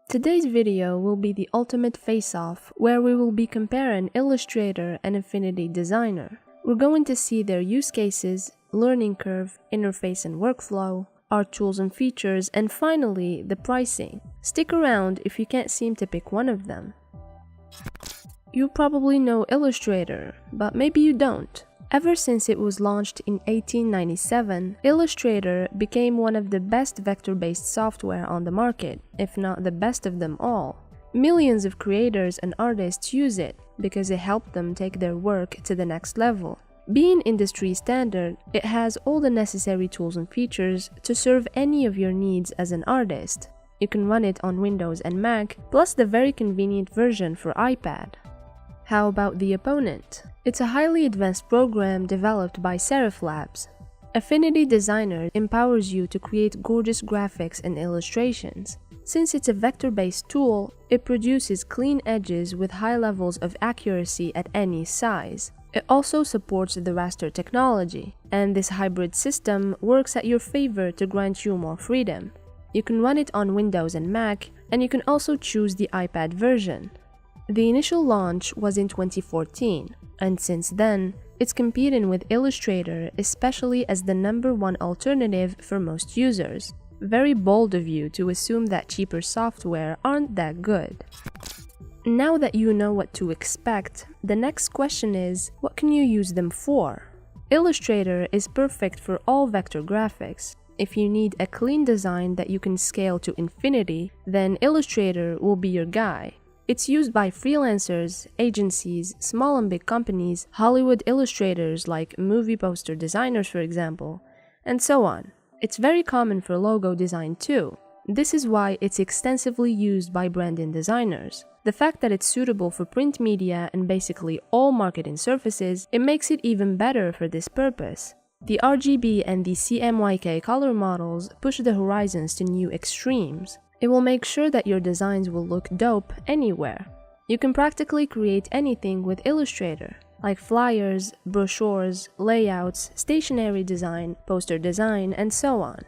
Today's video will be the ultimate face-off, where we will be comparing Illustrator and Affinity Designer. We're going to see their use cases, learning curve, interface and workflow, our tools and features, and finally, the pricing. Stick around if you can't seem to pick one of them. You probably know Illustrator, but maybe you don't. Ever since it was launched in 1897, Illustrator became one of the best vector-based software on the market, if not the best of them all. Millions of creators and artists use it because it helped them take their work to the next level. Being industry standard, it has all the necessary tools and features to serve any of your needs as an artist. You can run it on Windows and Mac, plus the very convenient version for iPad. How about the opponent? It's a highly advanced program developed by Serif Labs. Affinity Designer empowers you to create gorgeous graphics and illustrations. Since it's a vector-based tool, it produces clean edges with high levels of accuracy at any size. It also supports the raster technology, and this hybrid system works at your favor to grant you more freedom. You can run it on Windows and Mac, and you can also choose the iPad version. The initial launch was in 2014, and since then, it's competing with Illustrator, especially as the #1 alternative for most users. Very bold of you to assume that cheaper software aren't that good. Now that you know what to expect, the next question is, what can you use them for? Illustrator is perfect for all vector graphics. If you need a clean design that you can scale to infinity, then Illustrator will be your guy. It's used by freelancers, agencies, small and big companies, Hollywood illustrators like movie poster designers for example, and so on. It's very common for logo design too. This is why it's extensively used by branding designers. The fact that it's suitable for print media and basically all marketing surfaces, it makes it even better for this purpose. The RGB and the CMYK color models push the horizons to new extremes. It will make sure that your designs will look dope anywhere. You can practically create anything with Illustrator, like flyers, brochures, layouts, stationery design, poster design, and so on.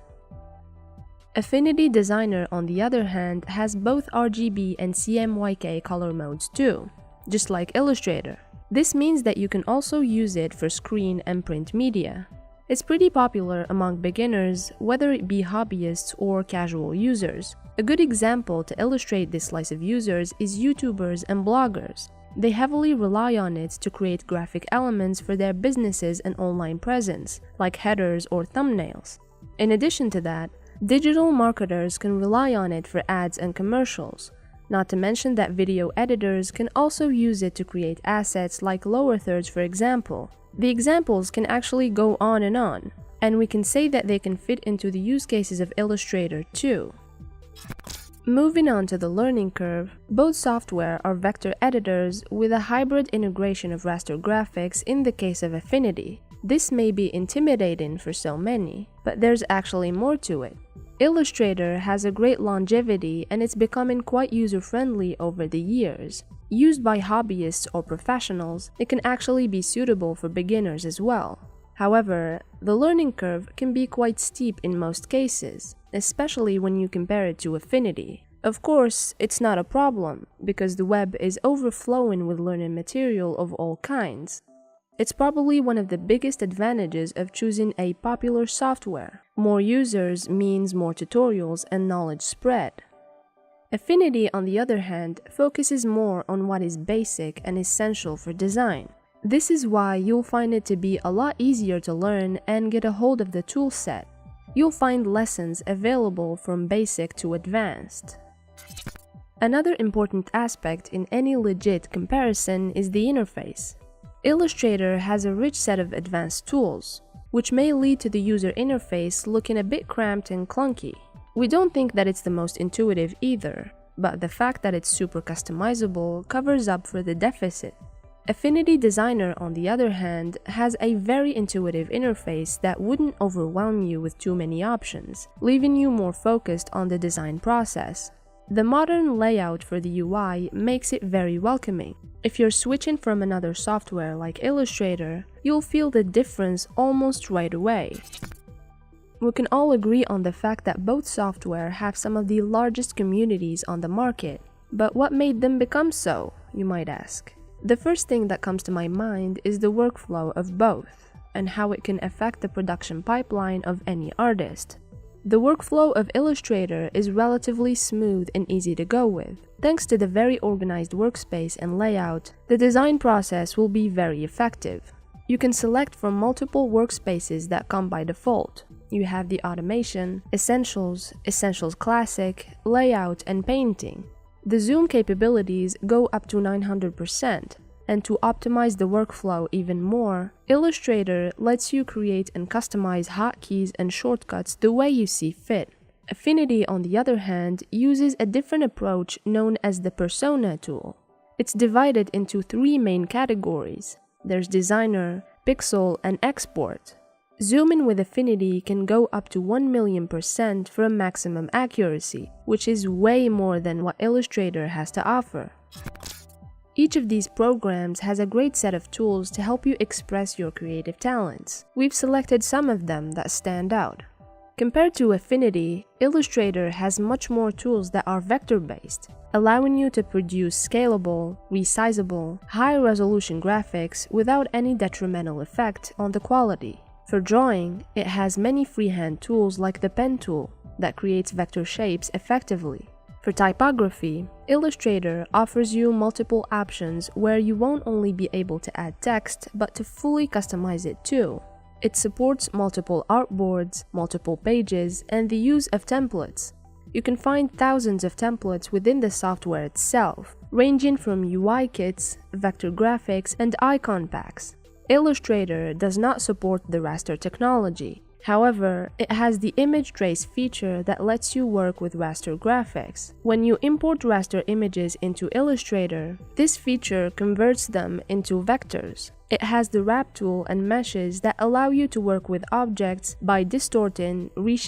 Affinity Designer, on the other hand, has both RGB and CMYK color modes too, just like Illustrator. This means that you can also use it for screen and print media. It's pretty popular among beginners, whether it be hobbyists or casual users. A good example to illustrate this slice of users is YouTubers and bloggers. They heavily rely on it to create graphic elements for their businesses and online presence, like headers or thumbnails. In addition to that, digital marketers can rely on it for ads and commercials. Not to mention that video editors can also use it to create assets like lower thirds, for example. The examples can actually go on, and we can say that they can fit into the use cases of Illustrator too. Moving on to the learning curve, both software are vector editors with a hybrid integration of raster graphics in the case of Affinity. This may be intimidating for so many, but there's actually more to it. Illustrator has a great longevity and it's becoming quite user-friendly over the years. Used by hobbyists or professionals, it can actually be suitable for beginners as well. However, the learning curve can be quite steep in most cases, especially when you compare it to Affinity. Of course, it's not a problem, because the web is overflowing with learning material of all kinds. It's probably one of the biggest advantages of choosing a popular software. More users means more tutorials and knowledge spread. Affinity, on the other hand, focuses more on what is basic and essential for design. This is why you'll find it to be a lot easier to learn and get a hold of the toolset. You'll find lessons available from basic to advanced. Another important aspect in any legit comparison is the interface. Illustrator has a rich set of advanced tools, which may lead to the user interface looking a bit cramped and clunky. We don't think that it's the most intuitive either, but the fact that it's super customizable covers up for the deficit. Affinity Designer, on the other hand, has a very intuitive interface that wouldn't overwhelm you with too many options, leaving you more focused on the design process. The modern layout for the UI makes it very welcoming. If you're switching from another software like Illustrator, you'll feel the difference almost right away. We can all agree on the fact that both software have some of the largest communities on the market. But what made them become so, you might ask? The first thing that comes to my mind is the workflow of both, and how it can affect the production pipeline of any artist. The workflow of Illustrator is relatively smooth and easy to go with. Thanks to the very organized workspace and layout, the design process will be very effective. You can select from multiple workspaces that come by default. You have the Automation, Essentials, Essentials Classic, Layout, and Painting. The zoom capabilities go up to 900%, and to optimize the workflow even more, Illustrator lets you create and customize hotkeys and shortcuts the way you see fit. Affinity, on the other hand, uses a different approach known as the Persona tool. It's divided into 3 main categories. There's Designer, Pixel, and Export. Zoom in with Affinity can go up to 1,000,000% for a maximum accuracy, which is way more than what Illustrator has to offer. Each of these programs has a great set of tools to help you express your creative talents. We've selected some of them that stand out. Compared to Affinity, Illustrator has much more tools that are vector-based, allowing you to produce scalable, resizable, high-resolution graphics without any detrimental effect on the quality. For drawing, it has many freehand tools like the pen tool that creates vector shapes effectively. For typography, Illustrator offers you multiple options where you won't only be able to add text, but to fully customize it too. It supports multiple artboards, multiple pages, and the use of templates. You can find thousands of templates within the software itself, ranging from UI kits, vector graphics, and icon packs. Illustrator does not support the raster technology. However, it has the image trace feature that lets you work with raster graphics. When you import raster images into Illustrator, this feature converts them into vectors. It has the wrap tool and meshes that allow you to work with objects by distorting, reshaping,